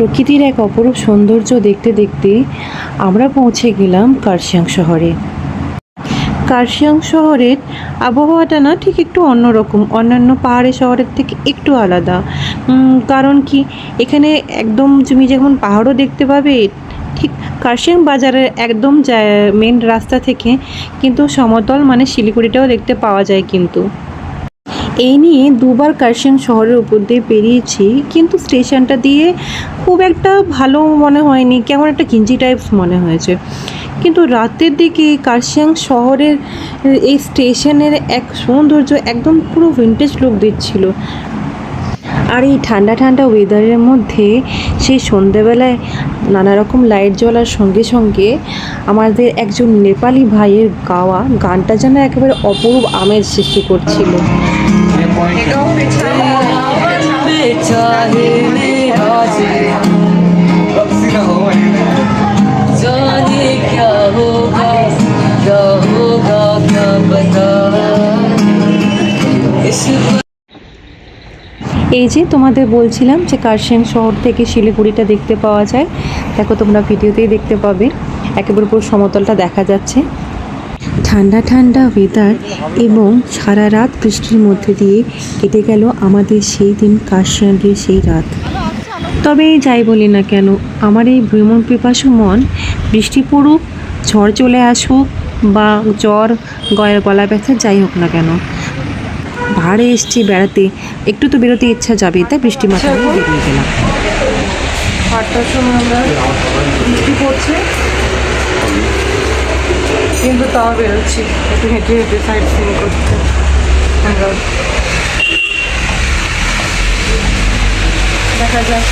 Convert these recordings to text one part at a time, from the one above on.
প্রকৃতির এক অপরূপ সৌন্দর্য দেখতে দেখতে আমরা পৌঁছে গেলাম কার্শিয়াং শহরে। কার্শিয়াং শহরের আবহাওয়াটা না ঠিক একটু অন্যরকম, অন্যান্য পাহাড়ি শহরের থেকে একটু আলাদা। কারণ কি, এখানে একদম তুমি যেমন পাহাড়ও দেখতে পাবে, ঠিক কার্শিয়াং বাজারের একদম মেন রাস্তা থেকে কিন্তু সমতল মানে শিলিগুড়িটাও দেখতে পাওয়া যায়। কিন্তু এই নিয়ে দুবার কার্শিয়াং শহরের উপর দিয়ে পেরিয়েছি, কিন্তু স্টেশনটা দিয়ে খুব একটা ভালো মনে হয়নি, কেমন একটা ঘিঞ্জি টাইপস মনে হয়েছে। কিন্তু রাতের দিকে কার্শিয়াং শহরের এই স্টেশনের এক সৌন্দর্য একদম পুরো ভিন্টেজ লুক দিচ্ছিল। আর এই ঠান্ডা ঠান্ডা ওয়েদারের মধ্যে সেই সন্ধেবেলায় নানা রকম লাইট জ্বলার সঙ্গে সঙ্গে আমাদের একজন নেপালি ভাইয়ের গাওয়া গানটা যেন একেবারে অপরূপ আমেজ সৃষ্টি করছিল। এই যে তোমাদের বলছিলাম যে কার্শিয়াং শহর থেকে শিলিগুড়িটা দেখতে পাওয়া যায়, দেখো তোমরা ভিডিওতেই দেখতে পাবে, একেবারে পুরো সমতলটা দেখা যাচ্ছে। ঠান্ডা ঠান্ডা ওয়েদার এবং সারা রাত বৃষ্টির মধ্যে দিয়ে কেটে গেল আমাদের সেই দিন, কার্শিয়াংয়ের সেই রাত। তবে যাই বলি না কেন, আমার এই ভ্রমণ পিপাসু মন বৃষ্টি পড়ুক, ঝড় চলে আসুক বা জ্বর, গলা ব্যথা যাই হোক না কেন, পাহাড়ে এসছি বেড়াতে, একটু তো বেরোতে ইচ্ছা যাবে, তাই বৃষ্টি মাথায় বেরিয়ে গেলাম। 8টার সময় আমরা বৃষ্টি পড়ছে কিন্তু তাও বেরোচ্ছি একটু হেঁটে হেঁটে সাইড সিন করতে। দেখা যাক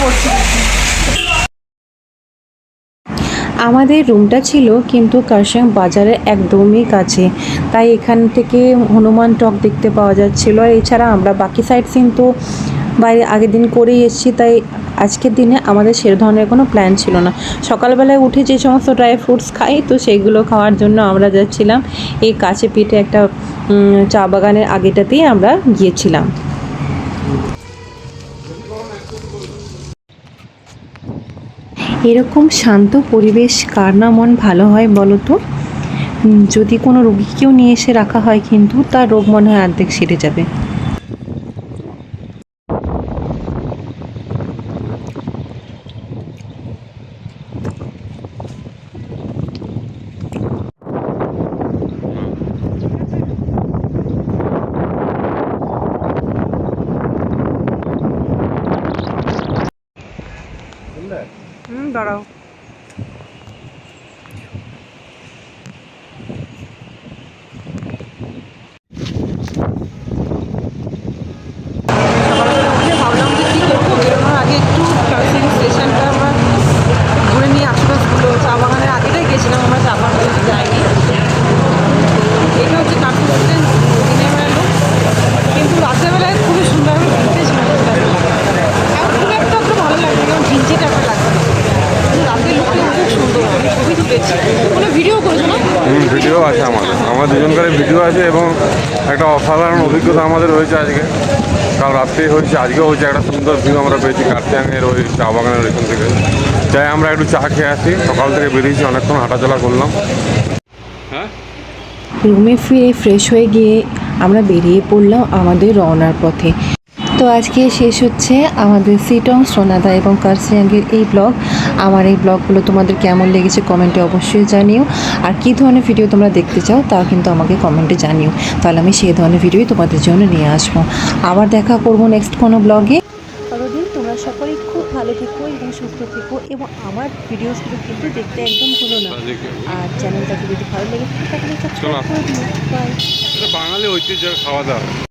পড়ছি। আমাদের রুমটা ছিল কিন্তু কার্শিয়াং বাজারের একদমই কাছে, তাই এখান থেকে হনুমান টক দেখতে পাওয়া যাচ্ছিল। আর এছাড়া আমরা বাকি সাইড সিন তো বাইরে আগের দিন করেই এসেছি, তাই আজকের দিনে আমাদের সে ধরনের কোনো প্ল্যান ছিল না। সকালবেলায় উঠে যে সমস্ত ড্রাই ফ্রুটস খাই, তো সেইগুলো খাওয়ার জন্য আমরা যাচ্ছিলাম এই কাছে পিঠে একটা চা বাগানের আগেটাতেই আমরা গিয়েছিলাম। এরকম শান্ত পরিবেশ কার না মন ভালো হয় বলো তো? যদি কোনো রোগীকেও নিয়ে এসে রাখা হয় কিন্তু তার রোগ মনে হয় অর্ধেক সেরে যাবে। দাঁড়াও, ভাবলাম যে কী করবো, বেরোনোর আগে একটু কার্শিয়াং স্টেশনটা আমরা ঘুরে নিয়ে আশপাশগুলো, চা বাগানের আগেটাই গেছিলাম আমরা, চা বাগানে যাইনি। এটা হচ্ছে কার্শিয়াং স্টেশন দিনের বেলা, কিন্তু রাতের বেলায় খুবই সুন্দর ভিন্টেজ খুব একটা অত ভালো লাগবে, যেমন ঝিঞ্জি টাকা লাগবে। রাতের লুকটা খুব সুন্দর, ছবি তুলেছি, কোনো ভিডিও করেছো না? ভিডিও আছে, আমার দুজনকার ভিডিও আছে এবং একটা অসাধারণ অভিজ্ঞতা আমাদের রয়েছে আজকে। কাল রাত্রেই হয়েছে, আজকেও হয়েছে, একটা সুন্দর ভিউ আমরা পেয়েছি কার্শিয়াংয়ের ওই চা বাগানের ওইখান থেকে। চাই আমরা একটু চা খেয়ে আসি, সকাল থেকে বেরিয়েছি, অনেকক্ষণ হাঁটাচলা করলাম। হ্যাঁ, রুমে ফিরে ফ্রেশ হয়ে গিয়ে আমরা বেরিয়ে পড়লাম আমাদের রওনার পথে। তো আজকে শেষ হচ্ছে আমাদের সিটং, সোনাদা এবং কার্শিয়াংয়ের এই ব্লগ। আমার এই ব্লগগুলো তোমাদের কেমন লেগেছে কমেন্টে অবশ্যই জানিও, আর কী ধরনের ভিডিও তোমরা দেখতে চাও তাও কিন্তু আমাকে কমেন্টে জানিও, তাহলে আমি সেই ধরনের ভিডিওই তোমাদের জন্য নিয়ে আসবো। আবার দেখা করবো নেক্সট কোনো ব্লগে। ততদিন তোমরা সকলেই খুব ভালো থেকো এবং সুস্থ থেকো, এবং আমার ভিডিওসগুলো কিন্তু দেখতে একদম ভুলো না। আর চ্যানেলটাকে যদি ভালো লেগে থাকে তাহলে সাবস্ক্রাইব করে দিও। বাই। বাঙালি ঐতিহ্যের খাওয়া দাওয়া।